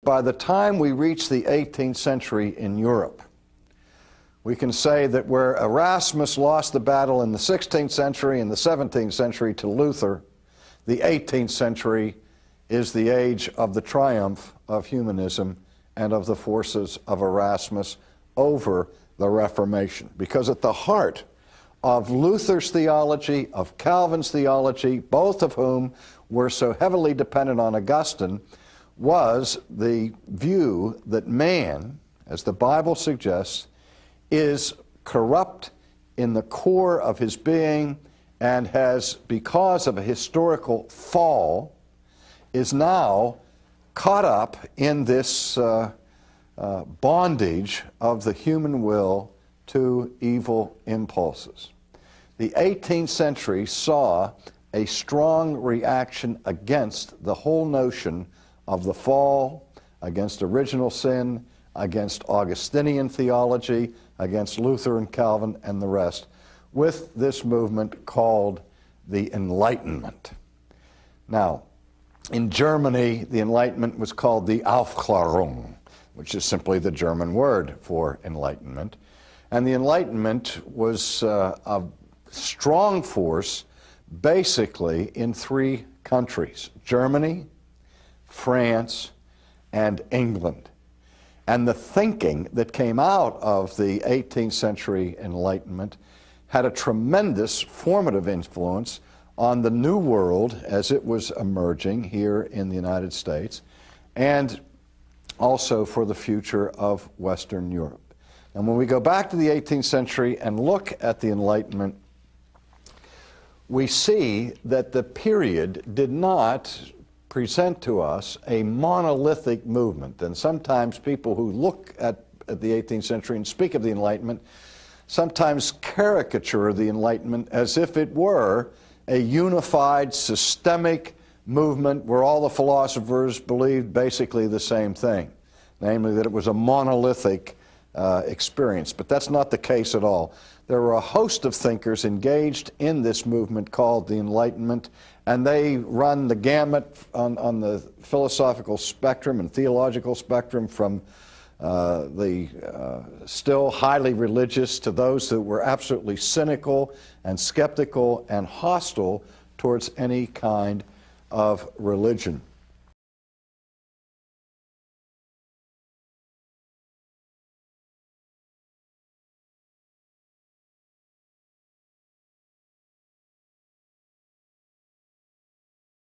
by the time we reach the 18th century in Europe, we can say that where Erasmus lost the battle in the 16th century and the 17th century to Luther, the 18th century is the age of the triumph of humanism and of the forces of Erasmus over the Reformation. Because at the heart of Luther's theology, of Calvin's theology, both of whom were so heavily dependent on Augustine, was the view that man, as the Bible suggests, is corrupt in the core of his being and has, because of a historical fall, is now caught up in this bondage of the human will to evil impulses. The 18th century saw a strong reaction against the whole notion of the fall, against original sin, against Augustinian theology, against Luther and Calvin and the rest, with this movement called the Enlightenment. Now, in Germany, the Enlightenment was called the Aufklärung, which is simply the German word for enlightenment. And the Enlightenment was a strong force basically in three countries: Germany, France, and England. And the thinking that came out of the 18th century Enlightenment had a tremendous formative influence on the New World as it was emerging here in the United States, and also for the future of Western Europe. And when we go back to the 18th century and look at the Enlightenment, we see that the period did not present to us a monolithic movement. And sometimes people who look at the 18th century and speak of the Enlightenment sometimes caricature the Enlightenment as if it were a unified, systemic movement where all the philosophers believed basically the same thing, namely that it was a monolithic experience. But that's not the case at all. There were a host of thinkers engaged in this movement called the Enlightenment, and they run the gamut on the philosophical spectrum and theological spectrum, from the still highly religious to those that were absolutely cynical and skeptical and hostile towards any kind of religion.